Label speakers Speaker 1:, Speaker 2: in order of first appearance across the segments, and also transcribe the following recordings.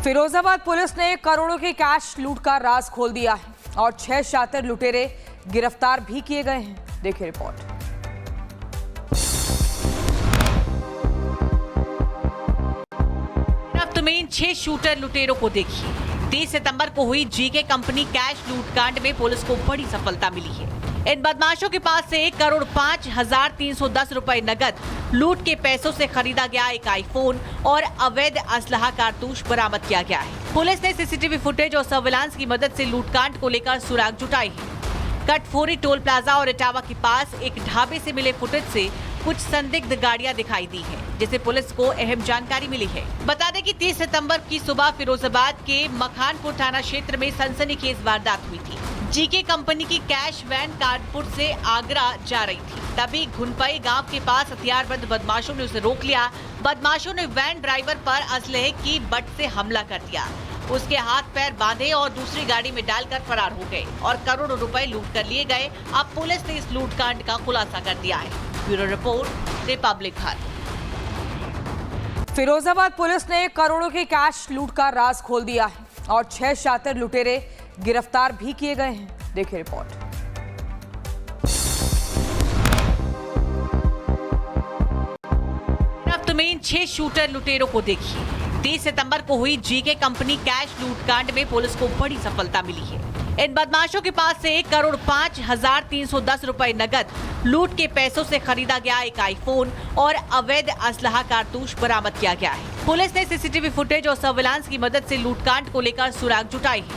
Speaker 1: Firozabad police ने करोड़ों के कैश लूट का राज खोल दिया है और 6 शातिर लुटेरे गिरफ्तार भी किए गए हैं। देखिए रिपोर्ट।
Speaker 2: में 6 शूटर लुटेरों को देखिए। 30 सितंबर को हुई जीके कंपनी कैश लूटकांड में पुलिस को बड़ी सफलता मिली है। इन बदमाशों के पास से 1,05,310 रुपए नगद, लूट के पैसों से खरीदा गया एक आईफोन और अवैध असलहा कारतूस बरामद किया गया है। पुलिस ने सीसीटीवी फुटेज और सर्विलांस की मदद से लूटकांड को लेकर सुराग जुटाई है। कटफोरी टोल प्लाजा और इटावा के पास एक ढाबे से मिले फुटेज से कुछ संदिग्ध गाड़ियां दिखाई दी हैं, जिसे पुलिस को अहम जानकारी मिली है। बता दें कि 30 सितंबर की सुबह फिरोजाबाद के मखानपुर थाना क्षेत्र में सनसनीखेज वारदात हुई थी। जीके कंपनी की कैश वैन कानपुर से आगरा जा रही थी, तभी घुनपई गांव के पास हथियारबंद बदमाशों ने उसे रोक लिया। बदमाशों ने वैन ड्राइवर पर असलहे की बट से हमला कर दिया, उसके हाथ पैर बांधे और दूसरी गाड़ी में डालकर फरार हो गए और करोड़ों रुपए लूट कर लिए गए। अब पुलिस ने इस लूटकांड का खुलासा कर दिया है। ब्यूरो रिपोर्ट, रिपब्लिक खबर।
Speaker 1: फिरोजाबाद पुलिस ने करोड़ों के कैश लूट का राज खोल दिया है और 6 शातिर लुटेरे गिरफ्तार भी किए गए हैं। देखिए रिपोर्ट।
Speaker 2: में 6 शूटर लुटेरों को देखिए। 30 सितंबर को हुई जीके कंपनी कैश लूटकांड में पुलिस को बड़ी सफलता मिली है। इन बदमाशों के पास से 1,05,310 रुपए नगद, लूट के पैसों से खरीदा गया एक आईफोन और अवैध असलहा कारतूस बरामद किया गया है। पुलिस ने सीसीटीवी फुटेज और सर्विलांस की मदद से लूटकांड को लेकर सुराग जुटाई है।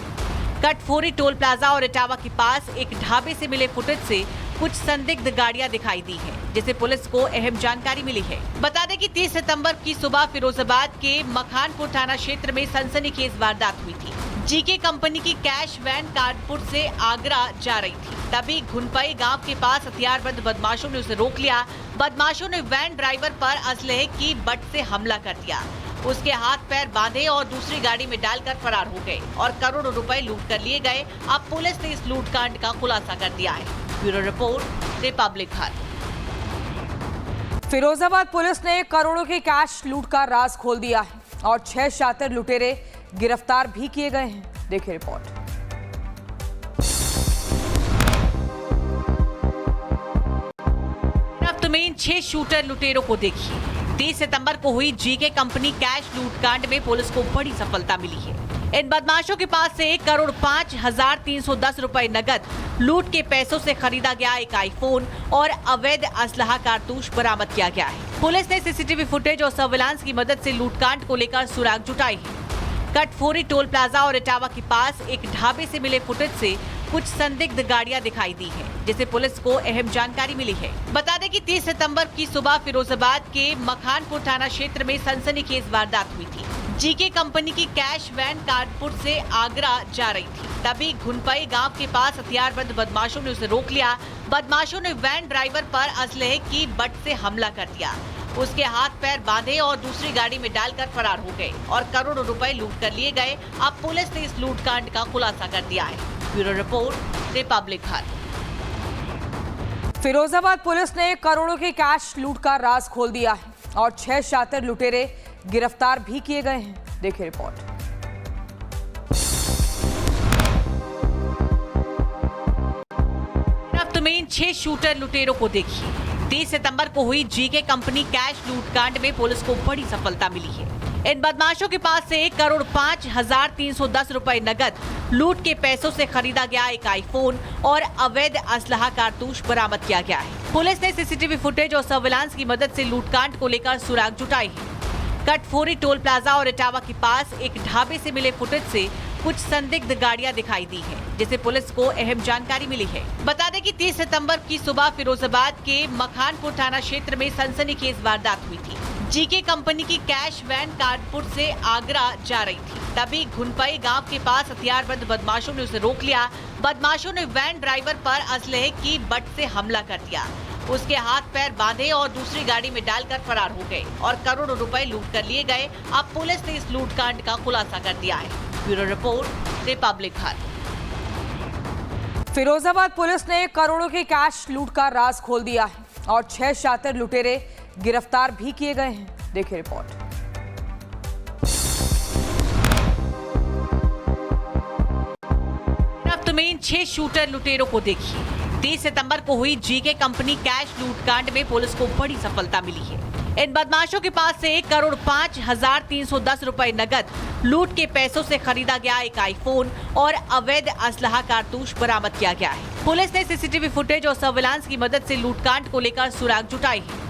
Speaker 2: कटफोरी टोल प्लाजा और इटावा के पास एक ढाबे से मिले फुटेज से कुछ संदिग्ध गाड़ियां दिखाई दी हैं, जिसे पुलिस को अहम जानकारी मिली है। बता दें कि 30 सितंबर की सुबह फिरोजाबाद के मखानपुर थाना क्षेत्र में सनसनीखेज वारदात हुई थी। जीके कंपनी की कैश वैन कानपुर से आगरा जा रही थी, तभी घुनपई गांव के पास हथियारबंद बदमाशों ने उसे रोक लिया। बदमाशों ने वैन ड्राइवर पर असलहे की बट से हमला कर दिया, उसके हाथ पैर बांधे और दूसरी गाड़ी में डालकर फरार हो गए और करोड़ों रुपए लूट कर लिए गए। अब पुलिस ने इस लूटकांड का खुलासा कर दिया है। ब्यूरो रिपोर्ट, रिपब्लिक खबर।
Speaker 1: फिरोजाबाद पुलिस ने करोड़ों के कैश लूट का राज खोल दिया है और 6 शातिर लुटेरे गिरफ्तार भी किए गए हैं। देखिए रिपोर्ट।
Speaker 2: में 6 शूटर लुटेरों को देखिए। 30 सितंबर को हुई जीके कंपनी कैश लूटकांड में पुलिस को बड़ी सफलता मिली है। इन बदमाशों के पास से 1,05,310 रुपए नगद, लूट के पैसों से खरीदा गया एक आईफोन और अवैध असलहा कारतूस बरामद किया गया है। पुलिस ने सीसीटीवी फुटेज और सर्विलांस की मदद से लूटकांड को लेकर सुराग जुटाई है। कटफोरी टोल प्लाजा और इटावा के पास एक ढाबे से मिले फुटेज से कुछ संदिग्ध गाड़ियां दिखाई दी हैं, जिसे पुलिस को अहम जानकारी मिली है। बता दें कि 30 सितंबर की सुबह फिरोजाबाद के मखानपुर थाना क्षेत्र में सनसनीखेज वारदात हुई थी। जीके कंपनी की कैश वैन कानपुर से आगरा जा रही थी, तभी घुनपई गांव के पास हथियारबंद बदमाशों ने उसे रोक लिया। बदमाशों ने वैन ड्राइवर पर असलहे की बट से हमला कर दिया, उसके हाथ पैर बांधे और दूसरी गाड़ी में डालकर फरार हो गए और करोड़ों रुपए लूट कर लिए गए। अब पुलिस ने इस लूटकांड का खुलासा कर दिया है। ब्यूरो रिपोर्ट, रिपब्लिक खबर।
Speaker 1: फिरोजाबाद पुलिस ने करोड़ों के कैश लूट का राज खोल दिया है और 6 शातिर लुटेरे गिरफ्तार भी किए गए हैं। देखिए रिपोर्ट।
Speaker 2: में 6 शूटर लुटेरों को देखिए। 30 सितंबर को हुई जीके कंपनी कैश लूटकांड में पुलिस को बड़ी सफलता मिली है। इन बदमाशों के पास से 1,05,310 रुपए नगद, लूट के पैसों से खरीदा गया एक आईफोन और अवैध असलहा कारतूस बरामद किया गया है। पुलिस ने सीसीटीवी फुटेज और सर्विलांस की मदद से लूटकांड को लेकर सुराग जुटाई है। कटफोरी टोल प्लाजा और इटावा के पास एक ढाबे से मिले फुटेज से कुछ संदिग्ध गाड़ियां दिखाई दी हैं, जिसे पुलिस को अहम जानकारी मिली है। बता दें कि 30 सितंबर की सुबह फिरोजाबाद के मखानपुर थाना क्षेत्र में सनसनीखेज वारदात हुई थी। जीके कंपनी की कैश वैन कानपुर से आगरा जा रही थी, तभी घुनपई गांव के पास हथियारबंद बदमाशों ने उसे रोक लिया। बदमाशों ने वैन ड्राइवर पर असलहे की बट से हमला कर दिया, उसके हाथ पैर बांधे और दूसरी गाड़ी में डालकर फरार हो गए और करोड़ों रुपए लूट कर लिए गए। अब पुलिस ने इस लूटकांड का खुलासा कर दिया है। ब्यूरो रिपोर्ट, रिपब्लिक खबर।
Speaker 1: फिरोजाबाद पुलिस ने करोड़ों के कैश लूट का राज खोल दिया है और 6 शातिर लुटेरे गिरफ्तार भी किए गए हैं। देखिए रिपोर्ट।
Speaker 2: में 6 शूटर लुटेरों को देखिए। 30 सितंबर को हुई जीके कंपनी कैश लूटकांड में पुलिस को बड़ी सफलता मिली है। इन बदमाशों के पास से 1,05,310 रुपए नगद, लूट के पैसों से खरीदा गया एक आईफोन और अवैध असलहा कारतूस बरामद किया गया है। पुलिस ने सीसीटीवी फुटेज और सर्विलांस की मदद से लूटकांड को लेकर सुराग जुटाई है।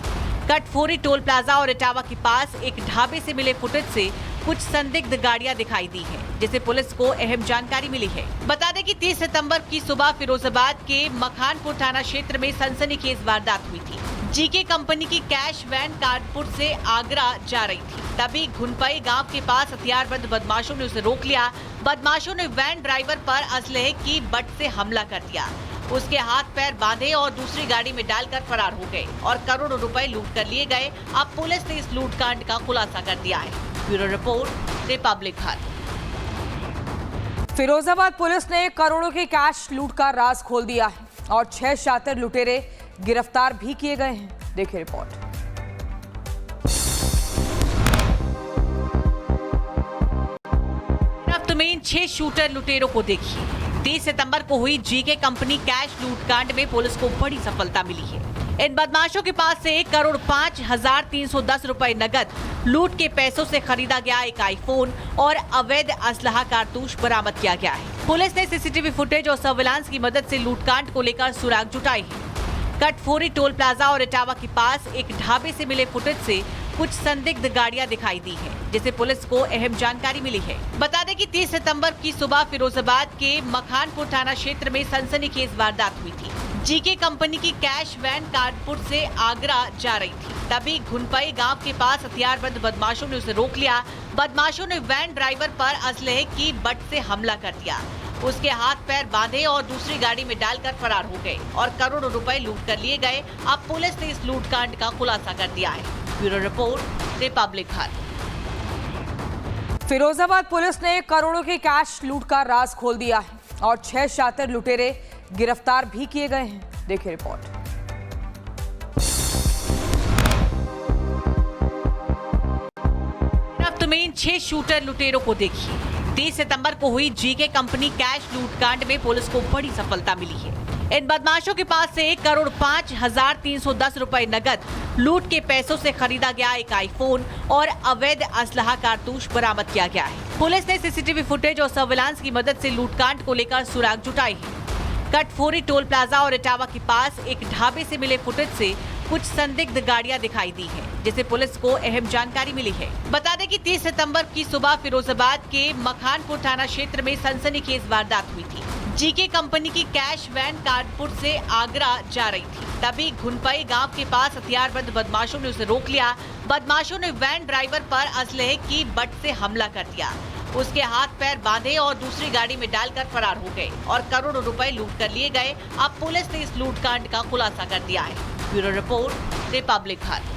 Speaker 2: कटफोरी टोल प्लाजा और इटावा के पास एक ढाबे से मिले फुटेज से कुछ संदिग्ध गाड़ियां दिखाई दी हैं, जिसे पुलिस को अहम जानकारी मिली है। बता दें कि 30 सितंबर की सुबह फिरोजाबाद के मखानपुर थाना क्षेत्र में सनसनीखेज वारदात हुई थी। जीके कंपनी की कैश वैन कानपुर से आगरा जा रही थी, तभी घुनपई गांव के पास हथियारबंद बदमाशों ने उसे रोक लिया। बदमाशों ने वैन ड्राइवर पर असलहे की बट से हमला कर दिया, उसके हाथ पैर बांधे और दूसरी गाड़ी में डालकर फरार हो गए और करोड़ों रुपए लूट कर लिए गए। अब पुलिस ने इस लूटकांड का खुलासा कर दिया है। ब्यूरो रिपोर्ट, रिपब्लिक खबर।
Speaker 1: फिरोजाबाद पुलिस ने करोड़ों के कैश लूट का राज खोल दिया है और 6 शातिर लुटेरे गिरफ्तार भी किए गए हैं। देखिए रिपोर्ट।
Speaker 2: में 6 शूटर लुटेरों को देखिए। 30 सितंबर को हुई जीके कंपनी कैश लूटकांड में पुलिस को बड़ी सफलता मिली है। इन बदमाशों के पास से 1,05,310 रुपए नगद, लूट के पैसों से खरीदा गया एक आईफोन और अवैध असलहा कारतूस बरामद किया गया है। पुलिस ने सीसीटीवी फुटेज और सर्विलांस की मदद से लूटकांड को लेकर सुराग जुटाई है। कटफोरी टोल प्लाजा और इटावा के पास एक ढाबे से मिले फुटेज से कुछ संदिग्ध गाड़ियां दिखाई दी हैं, जिसे पुलिस को अहम जानकारी मिली है। बता दें कि 30 सितंबर की सुबह फिरोजाबाद के मखानपुर थाना क्षेत्र में सनसनीखेज वारदात हुई थी। जीके कंपनी की कैश वैन कानपुर से आगरा जा रही थी, तभी घुनपई गांव के पास हथियारबंद बदमाशों ने उसे रोक लिया। बदमाशों ने वैन ड्राइवर पर असलहे की बट से हमला कर दिया, उसके हाथ पैर बांधे और दूसरी गाड़ी में डालकर फरार हो गए और करोड़ों रुपए लूट कर लिए गए। अब पुलिस ने इस लूटकांड का खुलासा कर दिया है। ब्यूरो रिपोर्ट, रिपब्लिक खबर।
Speaker 1: फिरोजाबाद पुलिस ने करोड़ों के कैश लूट का राज खोल दिया है और 6 शातिर लुटेरे गिरफ्तार भी किए गए हैं। देखिए रिपोर्ट।
Speaker 2: में 6 शूटर लुटेरों को देखिए। 30 सितंबर को हुई जीके कंपनी कैश लूटकांड में पुलिस को बड़ी सफलता मिली है। इन बदमाशों के पास से 1,05,310 रुपए नगद, लूट के पैसों से खरीदा गया एक आईफोन और अवैध असलहा कारतूस बरामद किया गया है। पुलिस ने सीसीटीवी फुटेज और सर्विलांस की मदद से लूटकांड को लेकर सुराग जुटाई है। कटफोरी टोल प्लाजा और इटावा के पास एक ढाबे से मिले फुटेज से कुछ संदिग्ध गाड़ियां दिखाई दी हैं, जिसे पुलिस को अहम जानकारी मिली है। बता दें कि 30 सितंबर की सुबह फिरोजाबाद के मखानपुर थाना क्षेत्र में सनसनीखेज वारदात हुई थी। जीके कंपनी की कैश वैन कानपुर से आगरा जा रही थी, तभी घुनपई गांव के पास हथियारबंद बदमाशों ने उसे रोक लिया। बदमाशों ने वैन ड्राइवर पर असलहे की बट से हमला कर दिया, उसके हाथ पैर बांधे और दूसरी गाड़ी में डालकर फरार हो गए और करोड़ों रुपए लूट कर लिए गए। अब पुलिस ने इस लूटकांड का खुलासा कर दिया है। ब्यूरो रिपोर्ट, रिपब्लिक खबर।